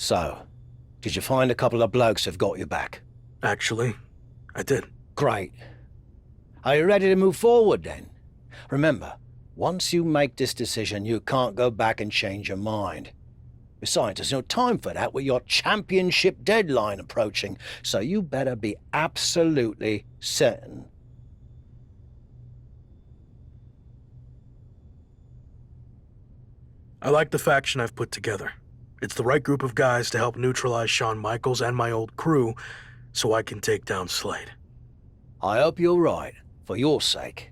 So, did you find a couple of blokes who've got your back? Actually, I did. Great. Are you ready to move forward then? Remember, once you make this decision, you can't go back and change your mind. Besides, there's no time for that with your championship deadline approaching, so you better be absolutely certain. I like the faction I've put together. It's the right group of guys to help neutralize Shawn Michaels and my old crew, so I can take down Slade. I hope you're right, for your sake.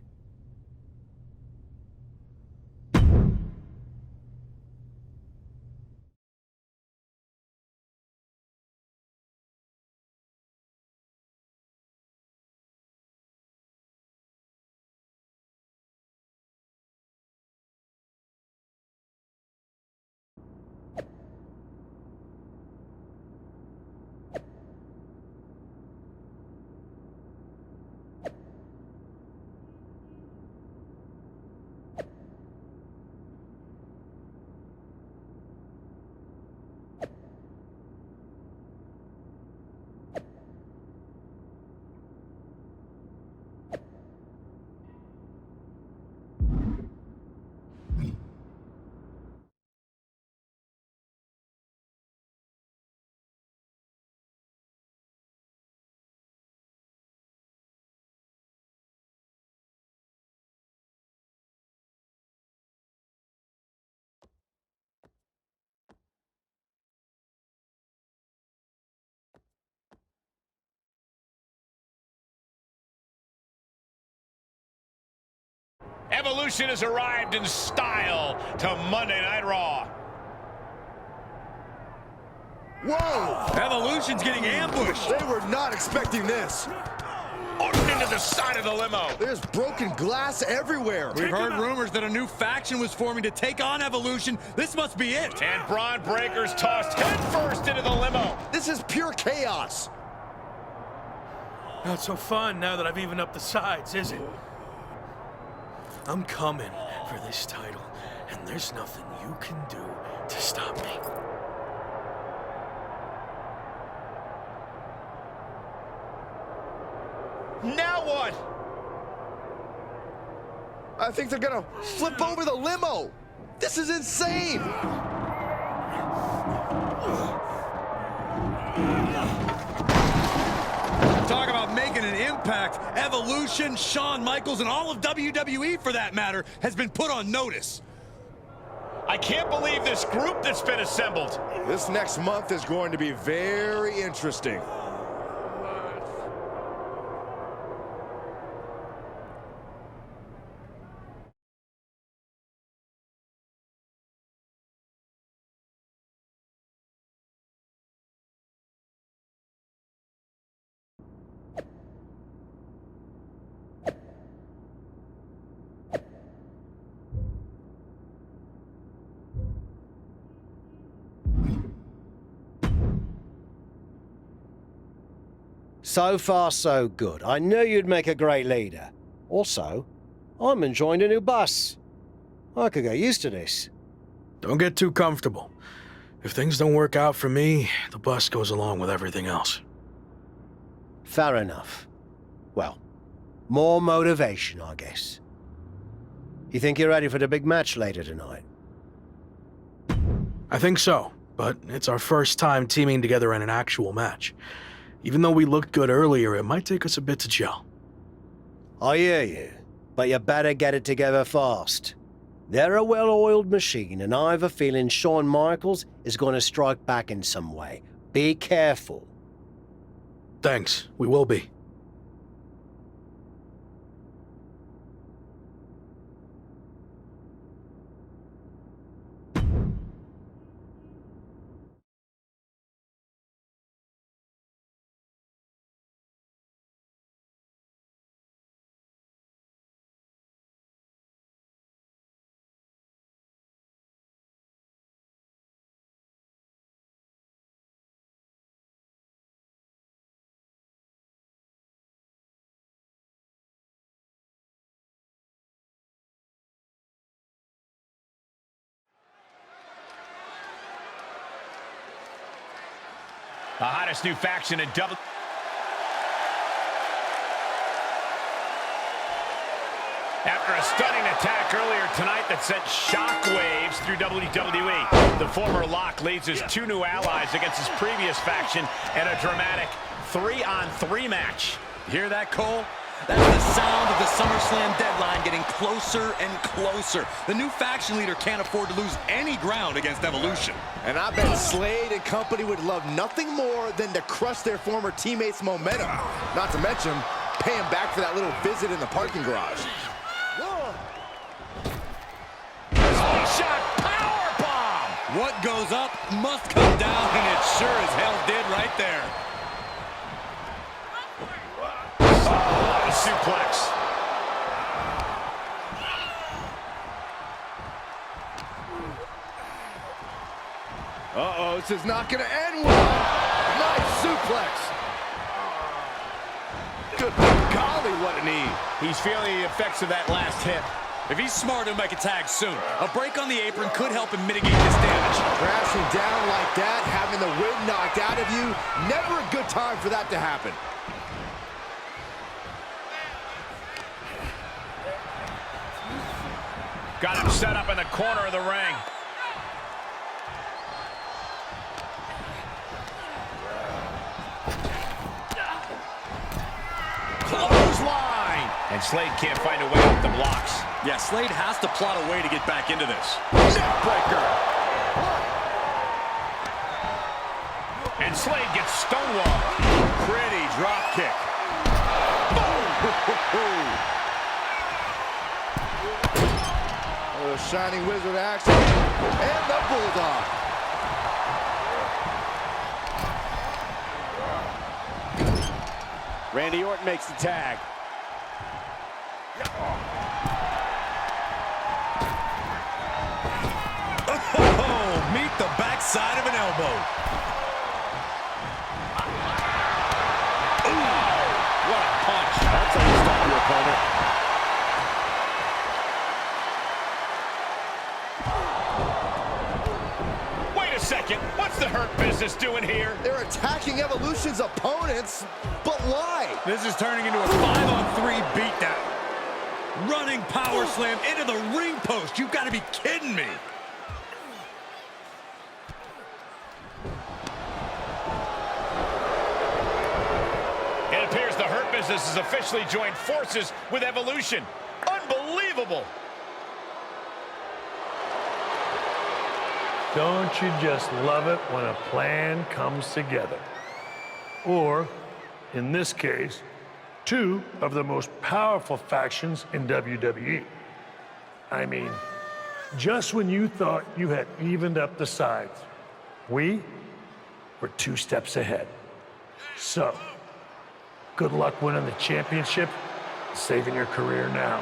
Evolution has arrived in style to Monday Night Raw. Whoa! Evolution's getting ambushed. They were not expecting this. Orton into the side of the limo. There's broken glass everywhere. We've heard rumors that a new faction was forming to take on Evolution. This must be it. And Braun Breaker's tossed headfirst into the limo. This is pure chaos. Not so fun now that I've evened up the sides, is it? I'm coming for this title, and there's nothing you can do to stop me. Now what? I think they're gonna flip over the limo. This is insane. Talk about making an impact. Evolution, Shawn Michaels, and all of WWE, for that matter, has been put on notice. I can't believe this group that's been assembled. This next month is going to be very interesting. So far, so good. I knew you'd make a great leader. Also, I'm enjoying a new bus. I could get used to this. Don't get too comfortable. If things don't work out for me, the bus goes along with everything else. Fair enough. Well, more motivation, I guess. You think you're ready for the big match later tonight? I think so, but it's our first time teaming together in an actual match. Even though we looked good earlier, it might take us a bit to gel. I hear you, but you better get it together fast. They're a well-oiled machine, and I have a feeling Shawn Michaels is going to strike back in some way. Be careful. Thanks, we will be. The hottest new faction in double. After a stunning attack earlier tonight that sent shockwaves through WWE, the former Lock leads his 2 new allies against his previous faction in a dramatic 3-on-3 match. Hear that, Cole? That's the sound of the SummerSlam deadline getting closer and closer. The new faction leader can't afford to lose any ground against Evolution. And I bet Slade and company would love nothing more than to crush their former teammates' momentum. Not to mention, pay him back for that little visit in the parking garage. Shot powerbomb! What goes up must come down, and it sure as hell did right there. Oh, suplex. Uh-oh, this is not going to end well. Nice suplex. Good golly, what a knee. He's feeling the effects of that last hit. If he's smart, he'll make a tag soon. A break on the apron could help him mitigate this damage. Crashing down like that, having the wind knocked out of you, never a good time for that to happen. Got him set up in the corner of the ring. Clothesline! And Slade can't find a way off the blocks. Yeah, Slade has to plot a way to get back into this. Neckbreaker! And Slade gets stonewalled. Pretty drop kick. Oh, Shining Wizard action. And the Bulldog. Randy Orton makes the tag. Oh, meet the backside of an elbow. Ooh, what a punch. That's how you stop your opponent. Wait a second. What's the Hurt Business doing here? They're attacking Evolution's opponents, but why? This is turning into a 5-on-3 beatdown. Running power slam into the ring post. You've got to be kidding me. It appears the Hurt Business has officially joined forces with Evolution. Unbelievable! Don't you just love it when a plan comes together? Or, in this case, 2 of the most powerful factions in WWE. I mean, just when you thought you had evened up the sides, we were 2 steps ahead. So, good luck winning the championship, saving your career now.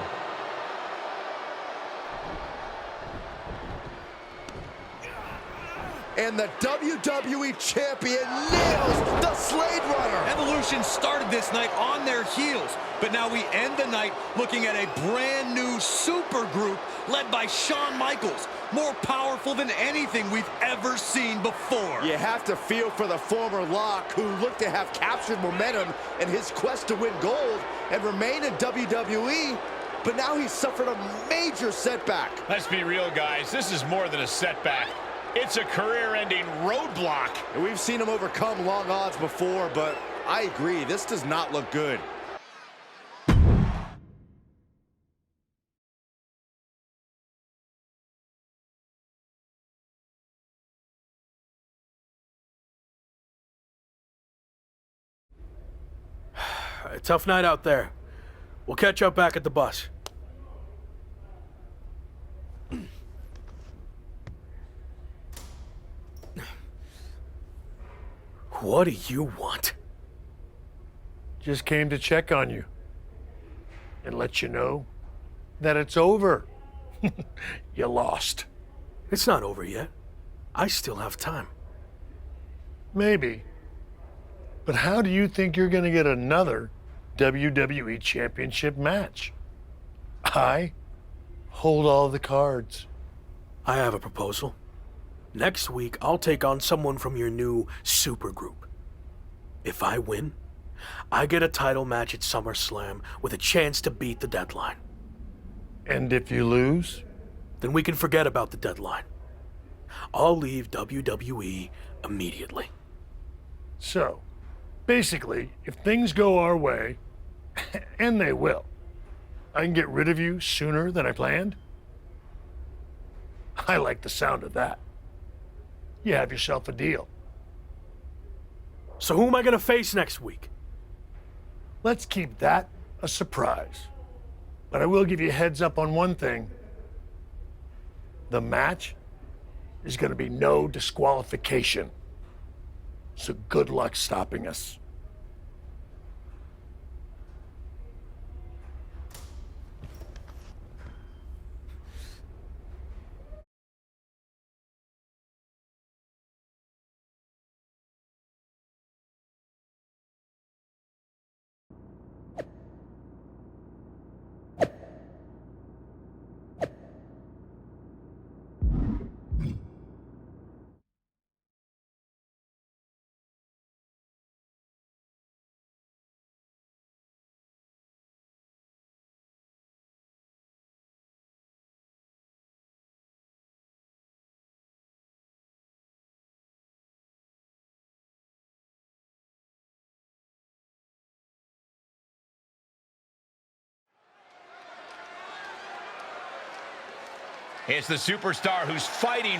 And the WWE Champion nails the Slade Runner. Evolution started this night on their heels, but now we end the night looking at a brand new super group led by Shawn Michaels, more powerful than anything we've ever seen before. You have to feel for the former Lock, who looked to have captured momentum in his quest to win gold and remain in WWE, but now he's suffered a major setback. Let's be real, guys. This is more than a setback. It's a career-ending roadblock. And we've seen him overcome long odds before, but I agree, this does not look good. A tough night out there. We'll catch up back at the bus. What do you want? Just came to check on you and let you know that it's over. You lost. It's not over yet. I still have time. Maybe. But how do you think you're going to get another WWE Championship match? I hold all the cards. I have a proposal. Next week, I'll take on someone from your new super group. If I win, I get a title match at SummerSlam with a chance to beat the deadline. And if you lose? Then we can forget about the deadline. I'll leave WWE immediately. So, basically, if things go our way, and they will, I can get rid of you sooner than I planned? I like the sound of that. You have yourself a deal. So who am I gonna face next week? Let's keep that a surprise. But I will give you a heads up on one thing. The match is going to be no disqualification. So good luck stopping us. It's the superstar who's fighting.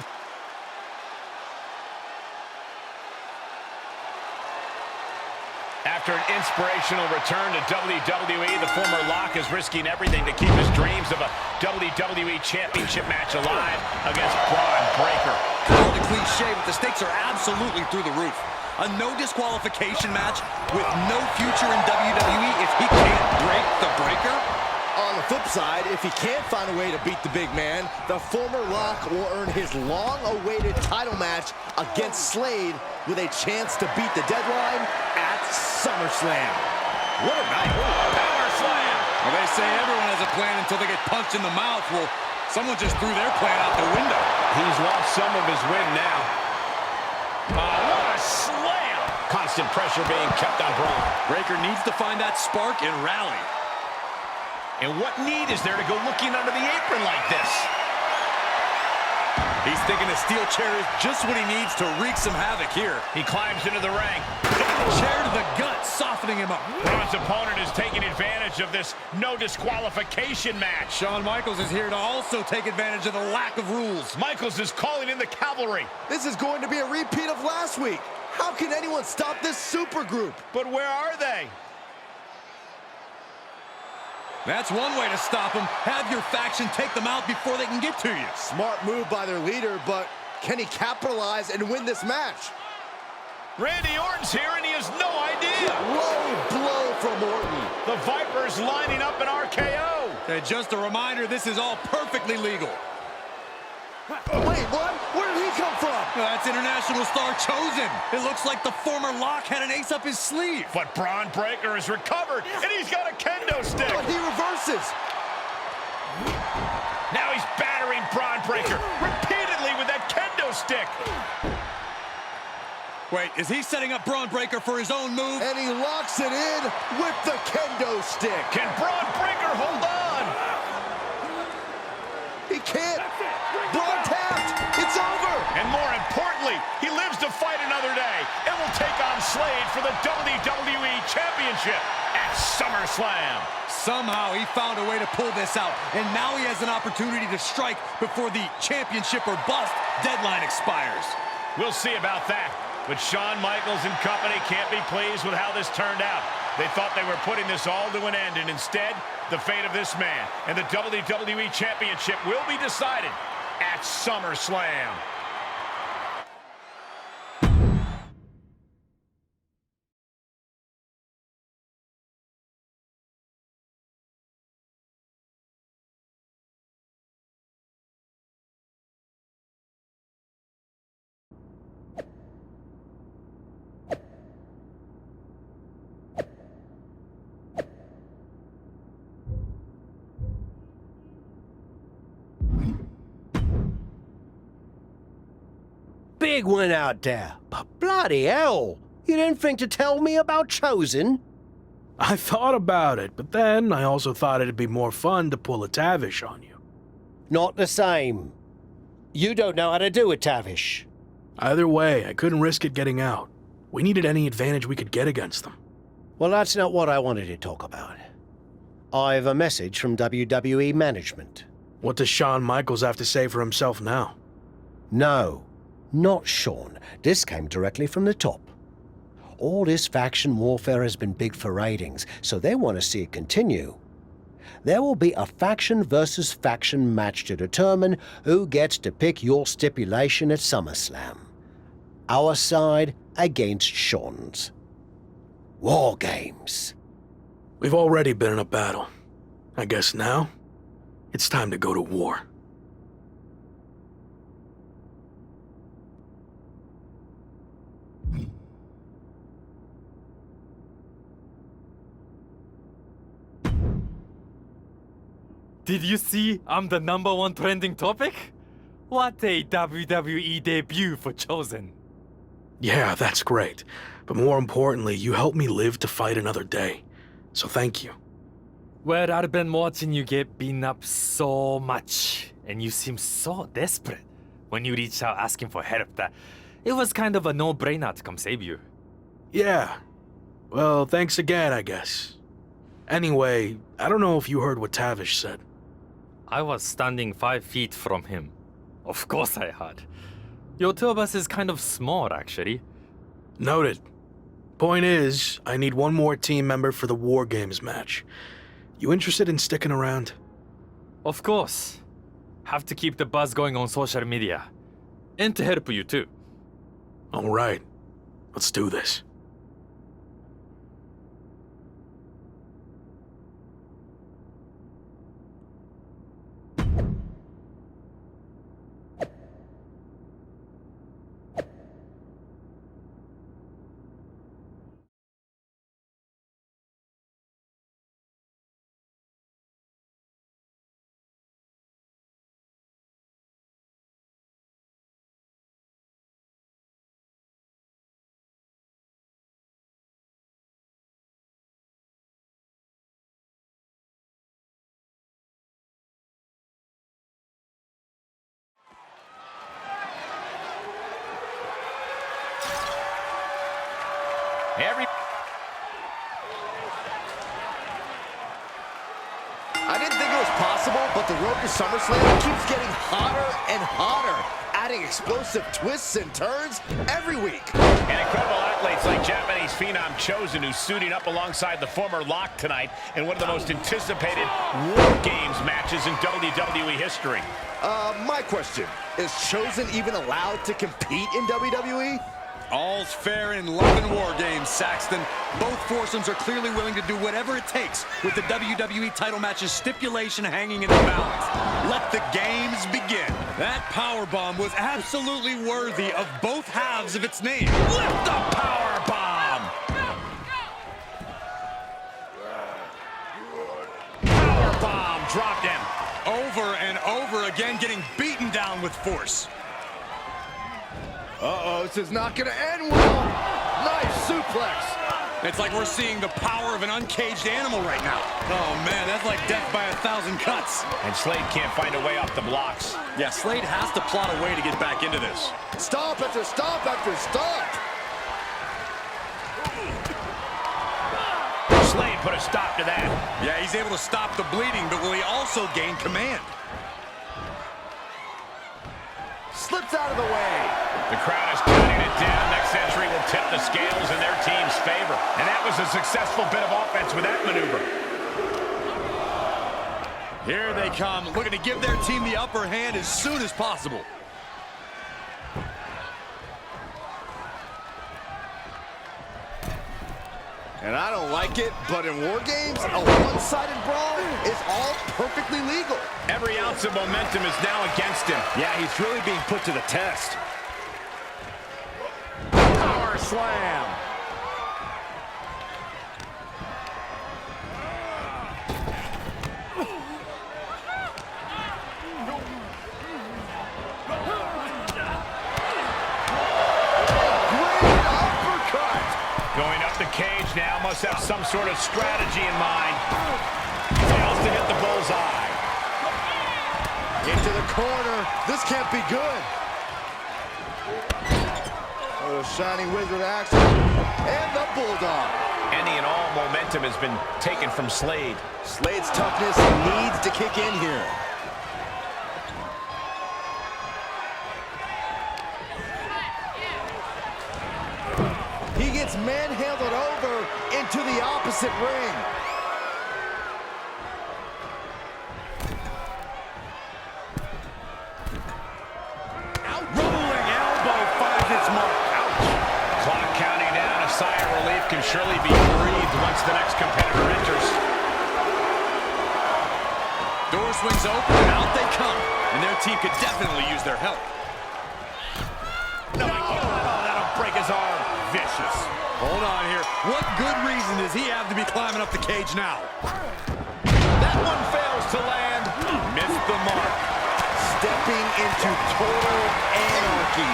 After an inspirational return to WWE, the former Lock is risking everything to keep his dreams of a WWE Championship match alive against Braun Breaker. Call it a cliche, but the stakes are absolutely through the roof. A no disqualification match with no future in WWE if he can't break the Breaker? On the flip side, if he can't find a way to beat the big man, the former Lock will earn his long-awaited title match against Slade with a chance to beat the deadline at SummerSlam. What a night. Power slam. Well, they say everyone has a plan until they get punched in the mouth. Well, someone just threw their plan out the window. He's lost some of his win now. What a slam. Constant pressure being kept on Braun. Breaker needs to find that spark and rally. And what need is there to go looking under the apron like this? He's thinking a steel chair is just what he needs to wreak some havoc here. He climbs into the ring. Chair to the gut, softening him up. Braun's opponent is taking advantage of this no disqualification match. Shawn Michaels is here to also take advantage of the lack of rules. Michaels is calling in the cavalry. This is going to be a repeat of last week. How can anyone stop this super group? But where are they? That's one way to stop them. Have your faction take them out before they can get to you. Smart move by their leader, but can he capitalize and win this match? Randy Orton's here and he has no idea. Low blow from Orton. The Viper's lining up an RKO. And just a reminder, this is all perfectly legal. Wait, what? Where did he come from? That's international star chosen. It looks like the former Lock had an ace up his sleeve. But Braun Breaker has recovered and he's got a kendo stick. But he reverses. Now he's battering Braun Breaker repeatedly with that kendo stick. Wait, is he setting up Braun Breaker for his own move? And he locks it in with the kendo stick. Can Braun Breaker hold on? He can't. Braun tapped. It's over. And more importantly, he lives to fight another day and will take on Slade for the WWE Championship at SummerSlam. Somehow he found a way to pull this out, and now he has an opportunity to strike before the championship or bust deadline expires. We'll see about that. But Shawn Michaels and company can't be pleased with how this turned out. They thought they were putting this all to an end, and instead, the fate of this man and the WWE Championship will be decided at SummerSlam. Big win out there, but bloody hell, You didn't think to tell me about Chosen? I thought about it, but then I also thought it'd be more fun to pull a Tavish on you. Not the same. You don't know how to do a Tavish. Either way, I couldn't risk it getting out. We needed any advantage we could get against them. Well, that's not what I wanted to talk about. I have a message from WWE management. What does Shawn Michaels have to say for himself now? No, not Shawn. This came directly from the top. All this faction warfare has been big for ratings, so they want to see it continue. There will be a faction versus faction match to determine who gets to pick your stipulation at SummerSlam. Our side against Shawn's. War games. We've already been in a battle. I guess now, it's time to go to war. Did you see I'm the #1 trending topic? What a WWE debut for Chosen. Yeah, that's great. But more importantly, you helped me live to fight another day. So thank you. Well, I've been watching you get beaten up so much, and you seem so desperate when you reached out asking for help that it was kind of a no-brainer to come save you. Yeah. Well, thanks again, I guess. Anyway, I don't know if you heard what Tavish said. I was standing 5 feet from him. Of course I had. Your tour bus is kind of small, actually. Noted. Point is, I need one more team member for the War Games match. You interested in sticking around? Of course. Have to keep the buzz going on social media. And to help you too. All right. Let's do this. I didn't think it was possible, but the road to SummerSlam keeps getting hotter and hotter, adding explosive twists and turns every week. And incredible athletes like Japanese phenom Chosen, who's suiting up alongside the former Lock tonight in one of the most anticipated War Games matches in WWE history. My question, is Chosen even allowed to compete in WWE? All's fair in love and War Games, Saxton. Both foursomes are clearly willing to do whatever it takes with the WWE title match's stipulation hanging in the balance. Let the games begin. That powerbomb was absolutely worthy of both halves of its name. Lift the powerbomb! Powerbomb dropped him. Over and over again, getting beaten down with force. Uh-oh, this is not gonna end well. Nice suplex. It's like we're seeing the power of an uncaged animal right now. Oh man, that's like death by 1,000 cuts. And Slade can't find a way off the blocks. Yeah, Slade has to plot a way to get back into this. Stomp after stomp after stomp. Slade put a stop to that. Yeah, he's able to stop the bleeding, but will he also gain command? Slips out of the way. The crowd is counting it down. Next entry will tip the scales in their team's favor. And that was a successful bit of offense with that maneuver. Here they come, looking to give their team the upper hand as soon as possible. And I don't like it, but in War Games, a one-sided brawl is all perfectly legal. Every ounce of momentum is now against him. Yeah, he's really being put to the test. Power slam. Great uppercut. now, must have some sort of strategy in mind. Fails to hit the bullseye. Into the corner. This can't be good. Oh, shining wizard action. And the bulldog. Any and all momentum has been taken from Slade. Slade's toughness needs to kick in here. He gets manhandled over into the opposite ring. Rolling elbow finds its mark. Ouch. Clock counting down. A sigh of relief can surely be breathed once the next competitor enters. Door swings open and out they come. And their team could definitely use their help. No! Oh, that'll break his arm. Vicious. Hold on here. What good reason does he have to be climbing up the cage now? That one fails to land. Missed the mark. Stepping into total anarchy.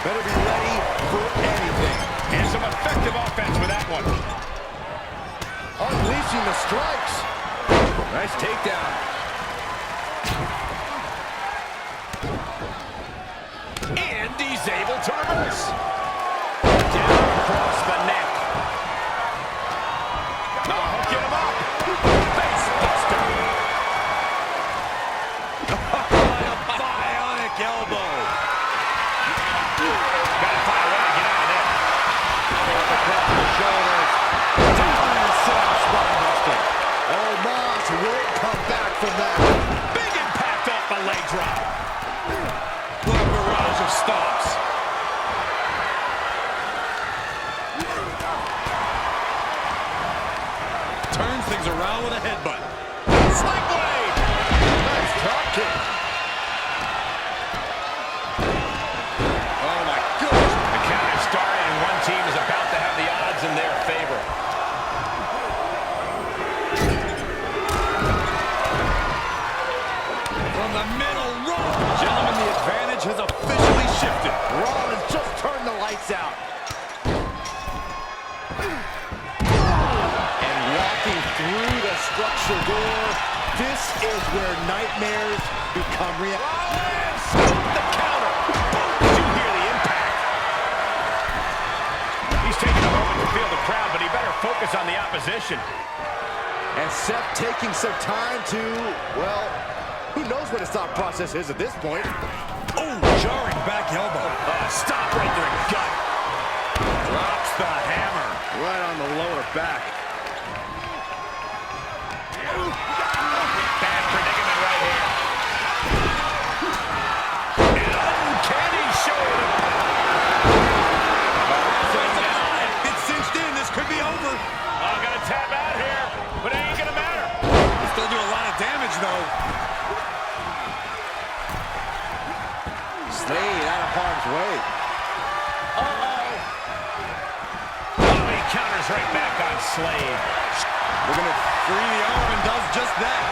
Better be ready for anything. And some effective offense with that one. Unleashing the strikes. Nice takedown. And he's able to reverse. Down across the neck. Oh, get him up. Face buster. A bionic elbow. Gotta find a way to get out of there. Across the shoulders. Down and slam spine buster. Oh, Moss won't come back from that. Big impact off the leg drop. What a barrage of stomps. Turns things around with a headbutt. Slide blade. Nice drop kick. Oh my goodness. The count has started and one team is about to have the odds in their favor. From the middle rope. Gentlemen, the advantage has officially shifted. Rollins just turned the lights out. And walking through the structure door, this is where nightmares become real. Rollins! The counter! Did you hear the impact? He's taking a moment to feel the crowd, but he better focus on the opposition. And Seth taking some time to, well, who knows what his thought process is at this point. Oh, jarring back elbow. Stop right there in gut. Drops the hammer. Right on the lower back. Bad predicament right here. An uncanny shoulder. It's cinched in. This could be over. Oh, got to tap out here, but it ain't gonna matter. Still do a lot of damage, though. Slade out of harm's way. Oh, he counters right back on Slade. Looking to free the arm and does just that.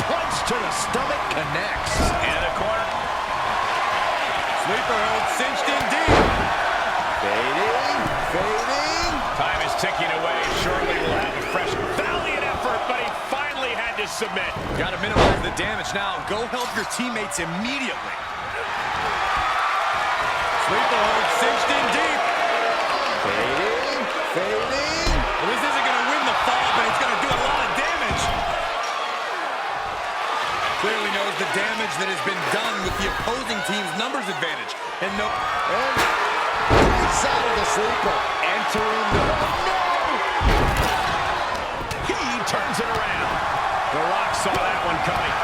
Punch to the stomach connects. Into the corner. Sleeper hold cinched in deep. Fading, fading. Time is ticking away. Surely we'll have a fresh, valiant effort, but he finally had to submit. Got to minimize the damage now. Go help your teammates immediately. Sleeper hold cinched in deep. Fading, fading. Well, this isn't going to win the fall, but it's going to do a lot of damage. Clearly knows the damage that has been done with the opposing team's numbers advantage. And no... And breaks out of the sleeper. Entering the... He turns it around. The Rock saw that one coming.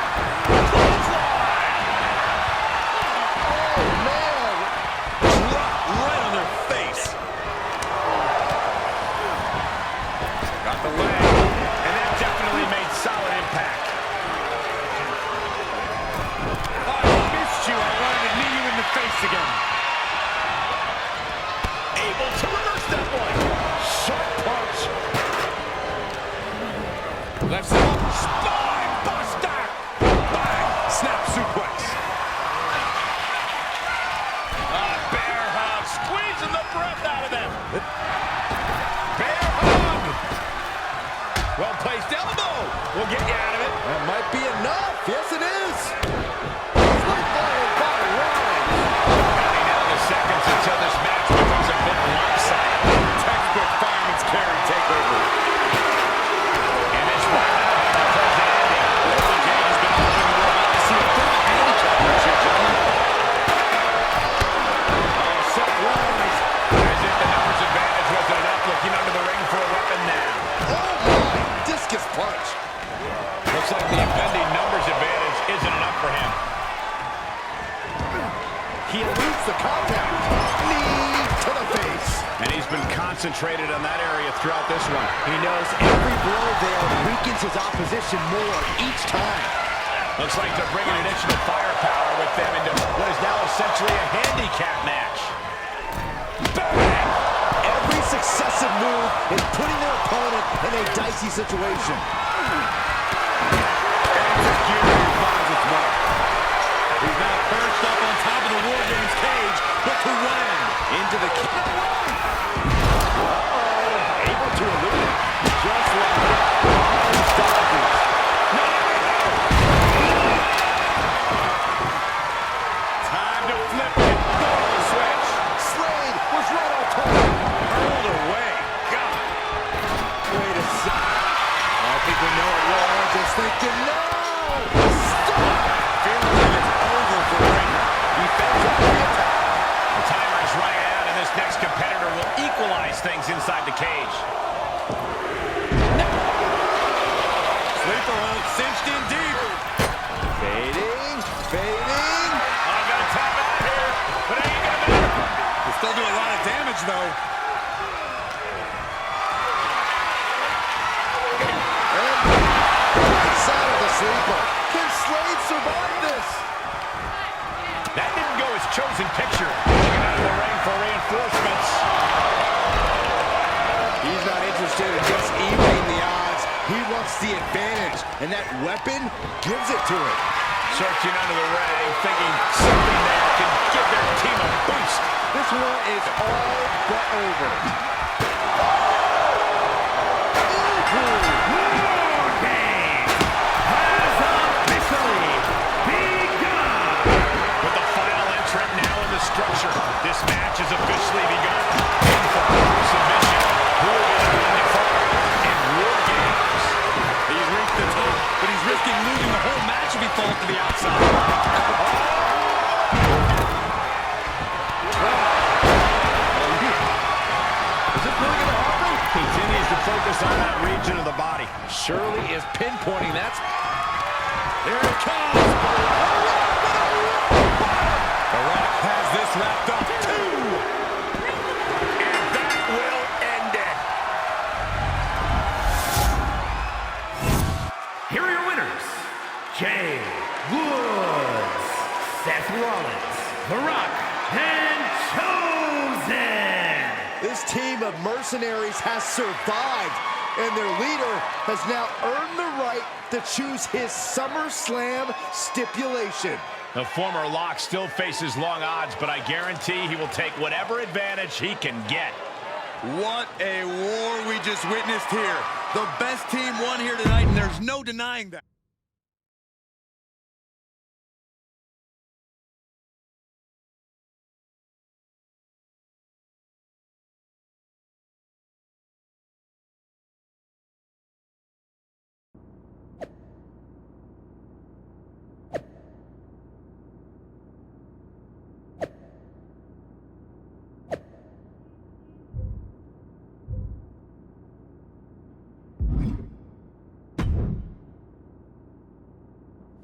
Oh, man. Drop right on their face. Got the leg, and that definitely made solid impact. I missed you. I wanted to knee you in the face again. Able to reverse that one. Sharp punch. Left side. Spine buster. Bang. Snap He eludes the contact. Knee to the face. And he's been concentrated on that area throughout this one. He knows every blow there weakens his opposition more each time. Looks like they're bringing additional firepower with them into what is now essentially a handicap match. Bang! Every successive move is putting their opponent in a dicey situation. Execution finds its mark. He's now perched up on top of the War Games cage, but to when? Into the Able to elude it. Just like that. Nice dodges. Time to flip it. Double switch. Slade was right on target. Pulled away. God. Wait a second. I think we know it well. I'm just thinking, no! Stop! Feeling like it's over for Ranger. He fends off the attack. The timer is running out, and this next competitor will equalize things inside the cage. sleeper hold cinched in deep. Fading, fading. I'm gonna tap out here, but it ain't gonna matter. He'll still do a lot of damage, though. Side of the sleeper. Can Slade survive this? That didn't go his chosen picture. Looking out of the ring for reinforcements. He's not interested in just evening the odds. He wants the advantage, and that weapon gives it to him. Searching under the ring, thinking something there can give their team a boost. This one is all but over. With the final entrant now in the structure, this match has officially begun. Pinfall, submission, who will be the winning fighter in War Games? He's reached the top, but he's risking losing the whole match if he falls to the outside. Is this really going to happen? Continues to focus on that region of the body. Shirley is pinpointing that. Here it comes. The Rock has this wrapped up. Two. And that will end it. Here are your winners, Jay Woods, Seth Rollins, The Rock, and Chosen. This team of mercenaries has survived, and their leader has now earned the right to choose his SummerSlam stipulation. The former Lock still faces long odds, but I guarantee he will take whatever advantage he can get. What a war we just witnessed here. The best team won here tonight, and there's no denying that.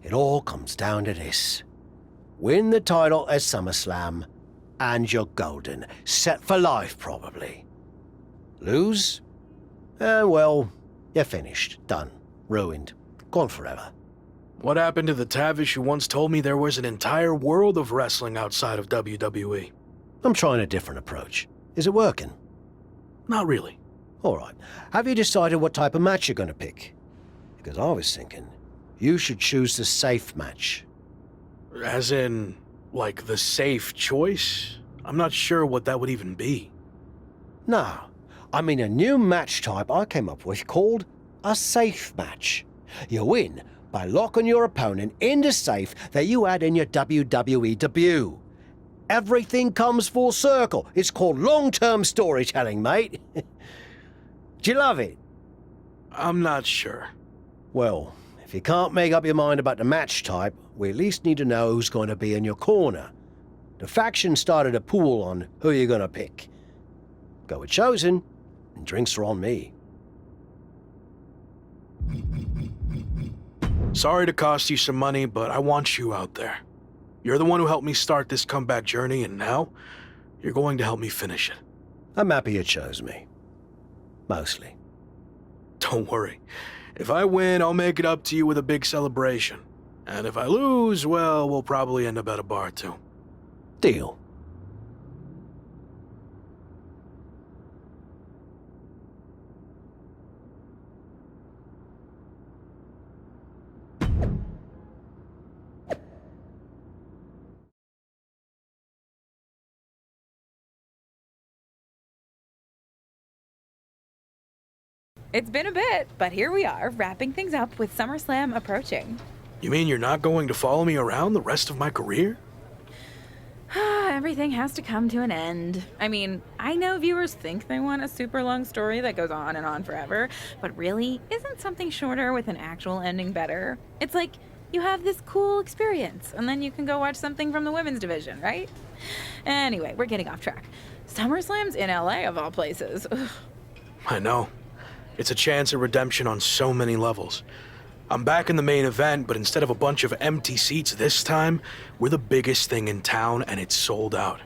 It all comes down to this. Win the title at SummerSlam, and you're golden. Set for life, probably. Lose? Well, you're finished. Done. Ruined. Gone forever. What happened to the Tavish who once told me there was an entire world of wrestling outside of WWE? I'm trying a different approach. Is it working? Not really. All right. Have you decided what type of match you're going to pick? Because I was thinking you should choose the safe match. As in, like, the safe choice? I'm not sure what that would even be. No, I mean a new match type I came up with called a safe match. You win by locking your opponent in the safe that you had in your WWE debut. Everything comes full circle. It's called long-term storytelling, mate. Do you love it? I'm not sure. Well, if you can't make up your mind about the match type, we at least need to know who's going to be in your corner. The faction started a pool on who you're going to pick. Go with Chosen, and drinks are on me. Sorry to cost you some money, but I want you out there. You're the one who helped me start this comeback journey, and now you're going to help me finish it. I'm happy you chose me. Mostly. Don't worry. If I win, I'll make it up to you with a big celebration. And if I lose, well, we'll probably end up at a bar too. Deal. It's been a bit, but here we are, wrapping things up with SummerSlam approaching. You mean you're not going to follow me around the rest of my career? Everything has to come to an end. I mean, I know viewers think they want a super long story that goes on and on forever, but really, isn't something shorter with an actual ending better? It's like you have this cool experience, and then you can go watch something from the women's division, right? Anyway, we're getting off track. SummerSlam's in LA of all places. Ugh. I know. It's a chance at redemption on so many levels. I'm back in the main event, but instead of a bunch of empty seats this time, we're the biggest thing in town and it's sold out.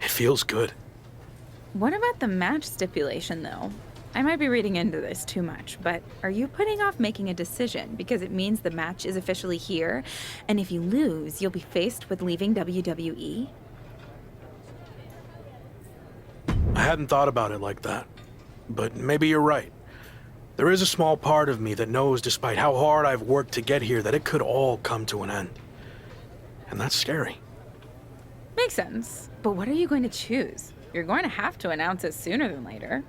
It feels good. What about the match stipulation, though? I might be reading into this too much, but are you putting off making a decision because it means the match is officially here, and if you lose, you'll be faced with leaving WWE? I hadn't thought about it like that, but maybe you're right. There is a small part of me that knows, despite how hard I've worked to get here, that it could all come to an end. And that's scary. Makes sense. But what are you going to choose? You're going to have to announce it sooner than later.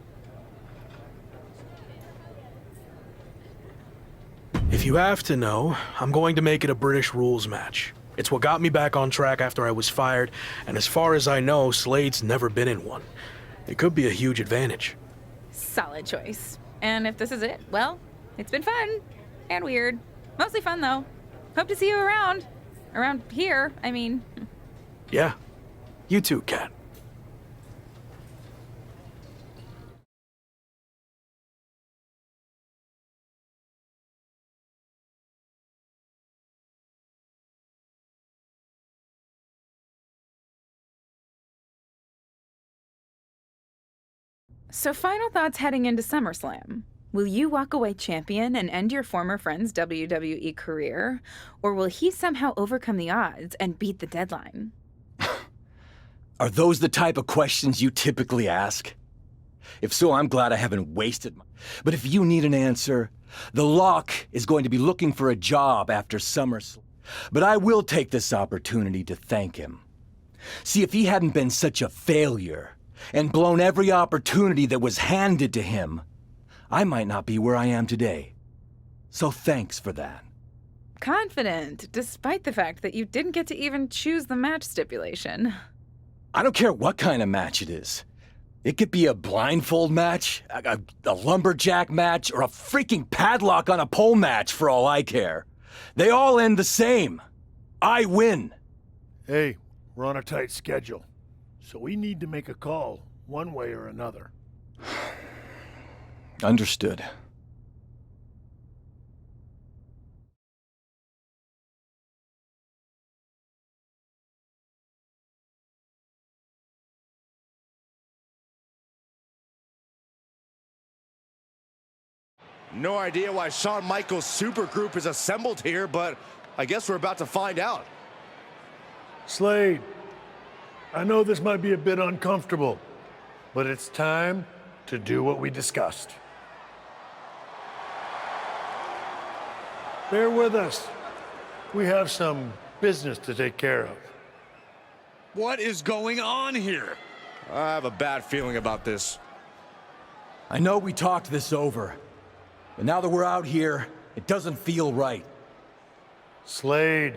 If you have to know, I'm going to make it a British rules match. It's what got me back on track after I was fired, and as far as I know, Slade's never been in one. It could be a huge advantage. Solid choice. And if this is it, well, it's been fun. And weird. Mostly fun, though. Hope to see you around. Around here, I mean. Yeah. You too, Kat. So final thoughts heading into SummerSlam. Will you walk away champion and end your former friend's WWE career? Or will he somehow overcome the odds and beat the deadline? Are those the type of questions you typically ask? If so, I'm glad I haven't wasted my... But if you need an answer, the Lock is going to be looking for a job after SummerSlam. But I will take this opportunity to thank him. See, if he hadn't been such a failure and blown every opportunity that was handed to him, I might not be where I am today. So thanks for that. Confident, despite the fact that you didn't get to even choose the match stipulation. I don't care what kind of match it is. It could be a blindfold match, a lumberjack match, or a freaking padlock on a pole match for all I care. They all end the same. I win. Hey, we're on a tight schedule, so we need to make a call one way or another. Understood. No idea why Shawn Michaels' supergroup is assembled here, but I guess we're about to find out. Slade, I know this might be a bit uncomfortable, but it's time to do what we discussed. Bear with us. We have some business to take care of. What is going on here? I have a bad feeling about this. I know we talked this over, but now that we're out here, it doesn't feel right. Slade,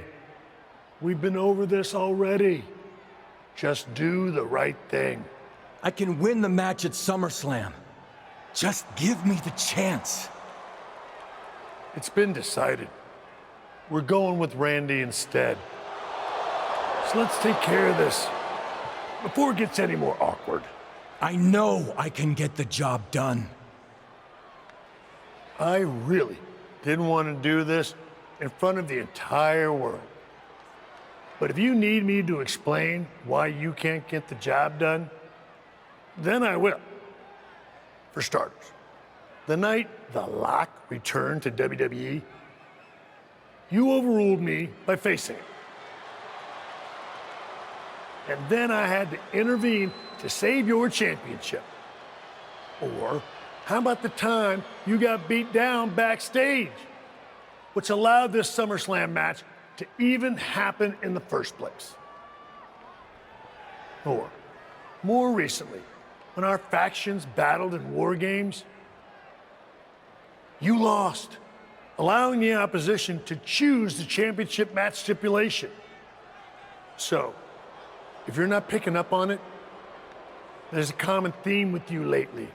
we've been over this already. Just do the right thing. I can win the match at SummerSlam. Just give me the chance. It's been decided. We're going with Randy instead. So let's take care of this before it gets any more awkward. I know I can get the job done. I really didn't want to do this in front of the entire world. But if you need me to explain why you can't get the job done, then I will. For starters, the night The Lock returned to WWE, you overruled me by facing it. And then I had to intervene to save your championship. Or how about the time you got beat down backstage, which allowed this SummerSlam match to even happen in the first place? Or, more recently, when our factions battled in war games, you lost, allowing the opposition to choose the championship match stipulation. So, if you're not picking up on it, there's a common theme with you lately: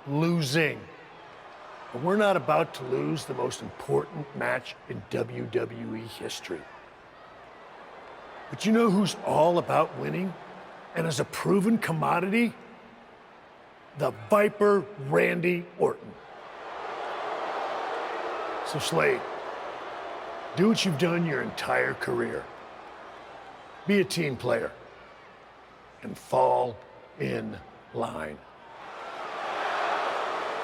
losing. And we're not about to lose the most important match in WWE history. But you know who's all about winning and is a proven commodity? The Viper Randy Orton. So Slade, do what you've done your entire career. Be a team player and fall in line.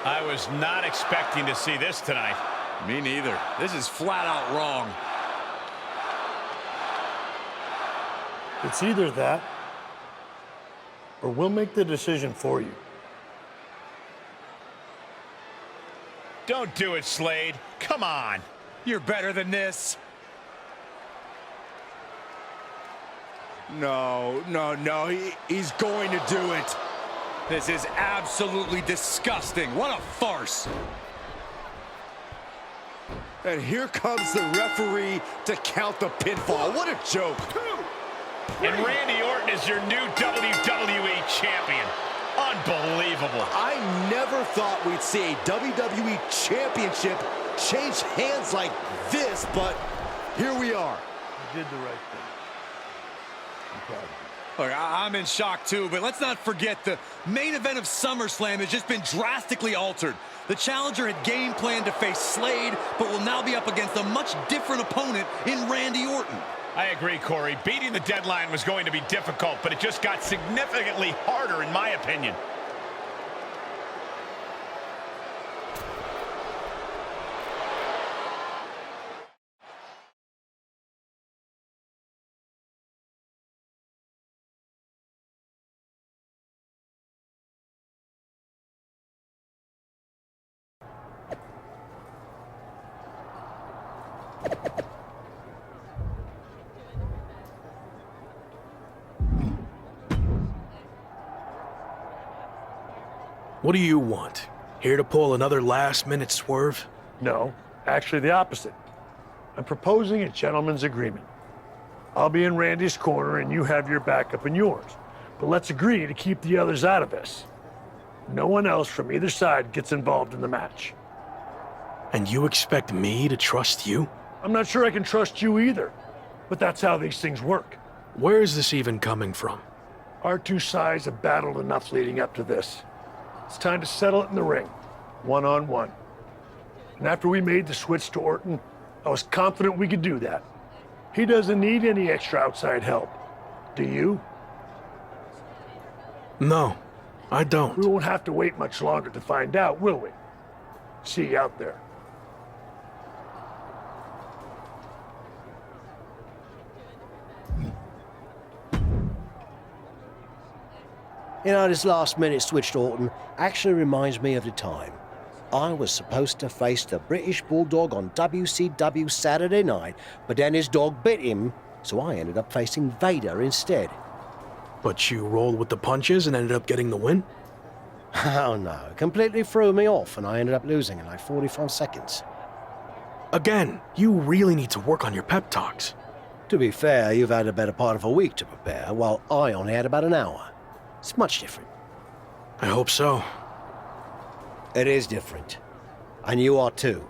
I was not expecting to see this tonight. Me neither. This is flat out wrong. It's either that, or we'll make the decision for you. Don't do it, Slade. Come on. You're better than this. No, he's going to do it. This is absolutely disgusting. What a farce. And here comes the referee to count the pinfall. What a joke. And Randy Orton is your new WWE Champion. Unbelievable. I never thought we'd see a WWE Championship change hands like this, but here we are. You did the right thing. I'm proud of you. Look, I'm in shock too, but let's not forget the main event of SummerSlam has just been drastically altered. The challenger had game planned to face Slade, but will now be up against a much different opponent in Randy Orton. I agree, Corey. Beating the deadline was going to be difficult, but it just got significantly harder, in my opinion. What do you want? Here to pull another last-minute swerve? No, actually the opposite. I'm proposing a gentleman's agreement. I'll be in Randy's corner and you have your backup in yours. But let's agree to keep the others out of this. No one else from either side gets involved in the match. And you expect me to trust you? I'm not sure I can trust you either, but that's how these things work. Where is this even coming from? Our two sides have battled enough leading up to this. It's time to settle it in the ring, one-on-one. And after we made the switch to Orton, I was confident we could do that. He doesn't need any extra outside help. Do you? No, I don't. We won't have to wait much longer to find out, will we? See you out there. You know, this last-minute switch to Orton actually reminds me of the time I was supposed to face the British Bulldog on WCW Saturday night, but then his dog bit him, so I ended up facing Vader instead. But you rolled with the punches and ended up getting the win? Oh no, it completely threw me off and I ended up losing in like 45 seconds. Again, you really need to work on your pep talks. To be fair, you've had a better part of a week to prepare, while I only had about an hour. It's much different. I hope so. It is different. And you are too.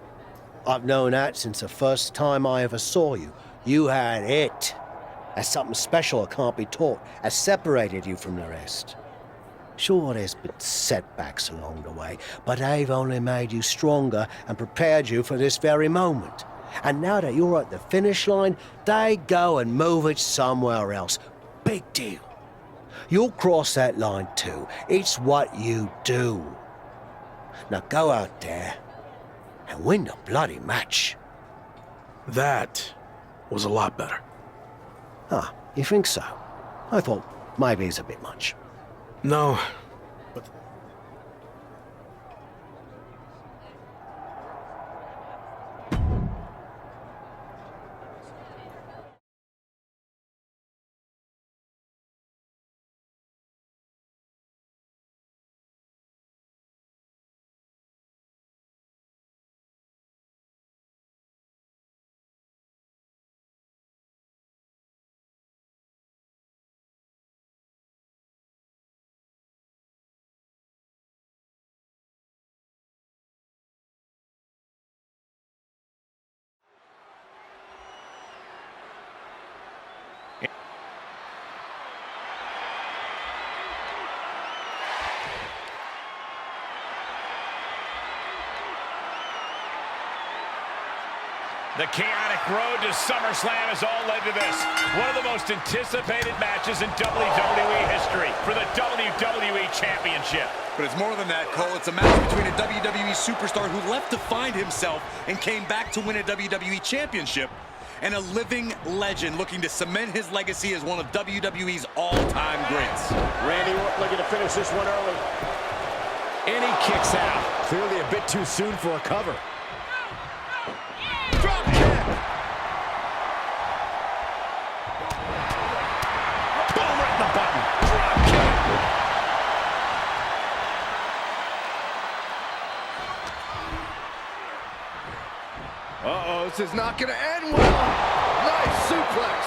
I've known that since the first time I ever saw you. You had it. That's something special that can't be taught, has separated you from the rest. Sure, there's been setbacks along the way, but they've only made you stronger and prepared you for this very moment. And now that you're at the finish line, they go and move it somewhere else. Big deal. You'll cross that line too. It's what you do. Now go out there and win the bloody match. That was a lot better. Ah, you think so? I thought maybe it's a bit much. No, but The chaotic road to SummerSlam has all led to this. One of the most anticipated matches in WWE history for the WWE Championship. But it's more than that, Cole. It's a match between a WWE superstar who left to find himself and came back to win a WWE Championship, and a living legend looking to cement his legacy as one of WWE's all-time greats. Randy Orton looking to finish this one early. And he kicks out. Clearly a bit too soon for a cover. Drop kick. Boom, right in the button. Drop kick. Uh-oh, this is not going to end well. Nice suplex.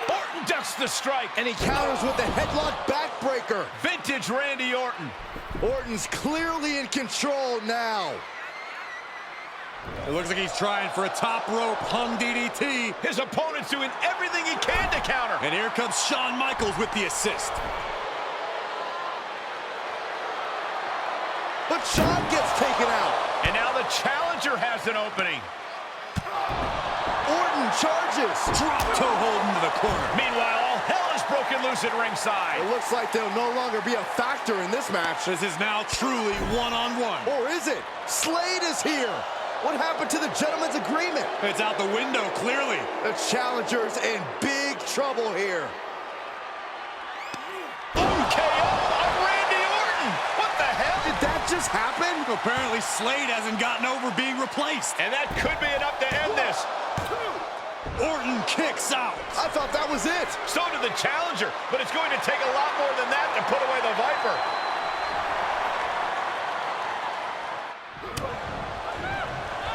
Orton ducks the strike. And he counters with the headlock backbreaker. Vintage Randy Orton. Orton's clearly in control now. It looks like he's trying for a top rope hung DDT. His opponent's doing everything he can to counter. And here comes Shawn Michaels with the assist. But Shawn gets taken out. And now the challenger has an opening. Orton charges. Drop toe hold into the corner. Meanwhile, all hell is broken loose at ringside. It looks like they'll no longer be a factor in this match. This is now truly one-on-one. Or is it? Slade is here. What happened to the gentleman's agreement? It's out the window, clearly. The challenger's in big trouble here. KO of Randy Orton. What the hell? Did that just happen? Apparently, Slade hasn't gotten over being replaced. And that could be enough to end this. Orton kicks out. I thought that was it. So did the challenger, but it's going to take a lot more than that to put away the Viper.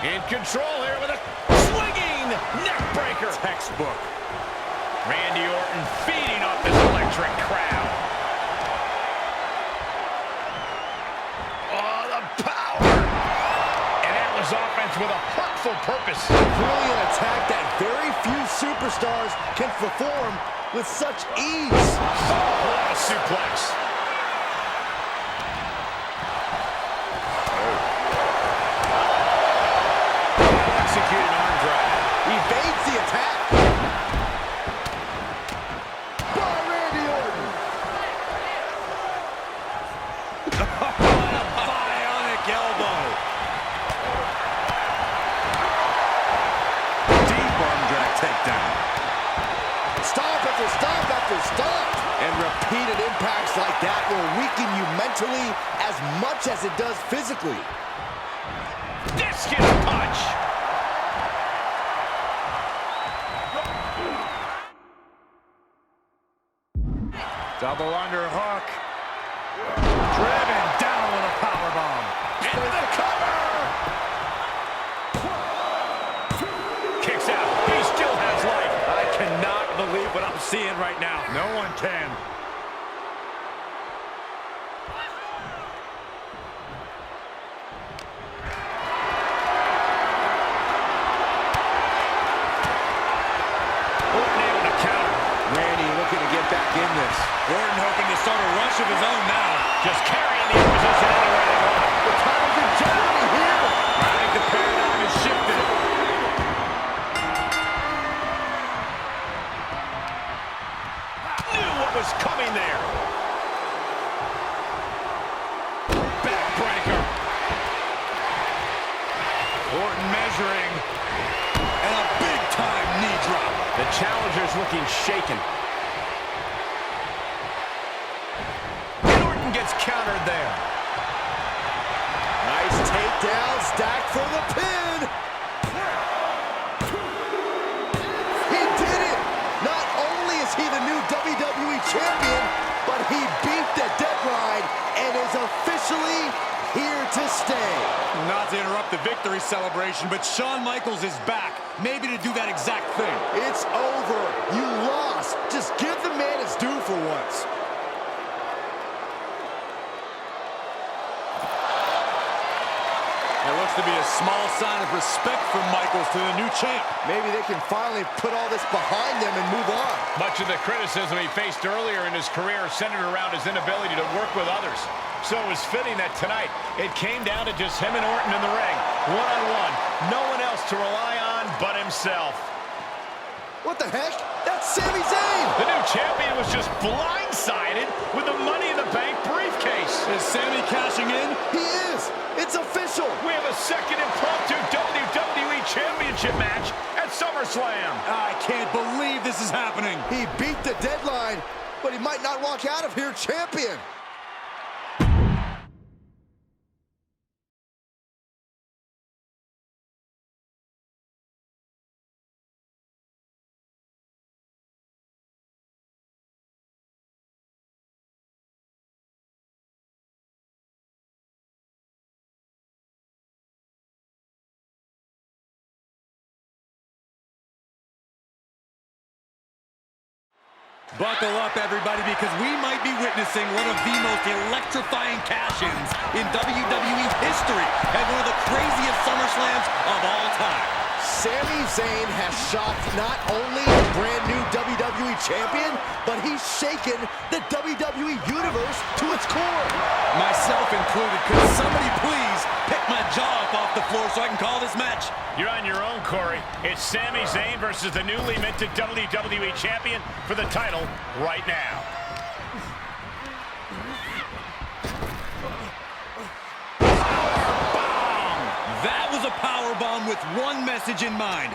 In control here with a swinging neck breaker. Textbook. Randy Orton feeding off this electric crowd. Oh, the power. And that was offense with a hurtful purpose. Really an attack that very few superstars can perform with such ease. Oh, what a suplex. Executed arm drag. Evades the attack. By Randy Orton. Bionic elbow. Deep arm drag takedown. Stomp after stomp after stomp. And repeated impacts like that will weaken you mentally as much as it does physically. Discus punch. Double underhook. Driven down with a powerbomb. Into the cover. Kicks out. He still has life. I cannot believe what I'm seeing right now. No one can. Orton able to counter. Randy looking to get back in this. Orton hoping to start a rush of his own now. Just carrying the opposition anywhere they want. The title's in challenger's looking shaken. And Orton gets countered there. Nice takedown, stacked for the pin. He did it! Not only is he the new WWE Champion, but he beat the deadline and is officially here to stay. Not to interrupt the victory celebration, but Shawn Michaels is back. Maybe to do that exact thing. It's over. You lost. Just give the man his due for once. There looks to be a small sign of respect from Michaels to the new champ. Maybe they can finally put all this behind them and move on. Much of the criticism he faced earlier in his career centered around his inability to work with others. So it was fitting that tonight it came down to just him and Orton in the ring, one-on-one. No one else to rely on but himself. What the heck? That's Sami Zayn! The new champion was just blindsided with the Money in the Bank briefcase. Is Sami cashing in? He is! It's official! We have a second impromptu WWE Championship match at SummerSlam. I can't believe this is happening. He beat the deadline, but he might not walk out of here champion. Buckle up, everybody, because we might be witnessing one of the most electrifying cash-ins in WWE history and one of the craziest SummerSlams of all time. Sami Zayn has shocked not only the brand new WWE Champion, but he's shaken the WWE Universe to its core. Myself included. Could somebody please pick my jaw up off the floor so I can call this match? You're on your own, Corey. It's Sami Zayn versus the newly minted WWE Champion for the title right now. That was a powerbomb with one message in mind.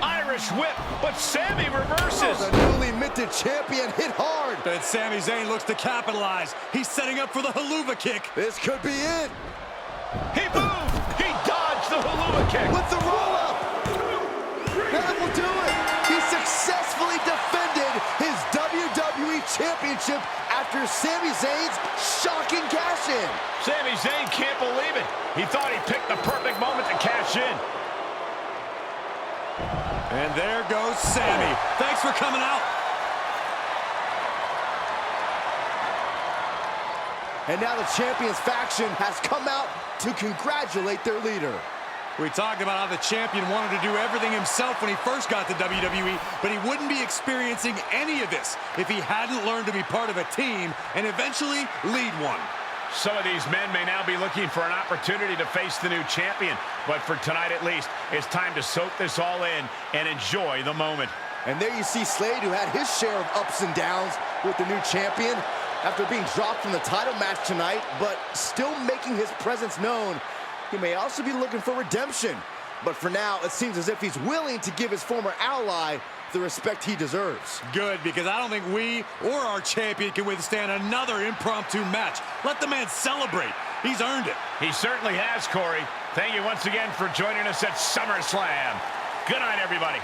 Irish whip, but Sami reverses. Oh, the newly minted champion hit hard. But Sami Zayn looks to capitalize. He's setting up for the haluva kick. This could be it. He moved. He dodged the haluva kick. With the roll-up. That will do it. He successfully defended his WWE Championship after Sami Zayn's shocking cash-in. Sami Zayn can't believe it. He thought he picked the perfect moment to cash in. And there goes Sami. Thanks for coming out. And now the Champions faction has come out to congratulate their leader. We talked about how the champion wanted to do everything himself when he first got to WWE, but he wouldn't be experiencing any of this if he hadn't learned to be part of a team and eventually lead one. Some of these men may now be looking for an opportunity to face the new champion, but for tonight at least, it's time to soak this all in and enjoy the moment. And there you see Slade, who had his share of ups and downs with the new champion after being dropped from the title match tonight, but still making his presence known. He may also be looking for redemption, but for now, it seems as if he's willing to give his former ally the respect he deserves. Good, because I don't think we or our champion can withstand another impromptu match. Let the man celebrate. He's earned it. He certainly has, Corey. Thank you once again for joining us at SummerSlam. Good night, everybody.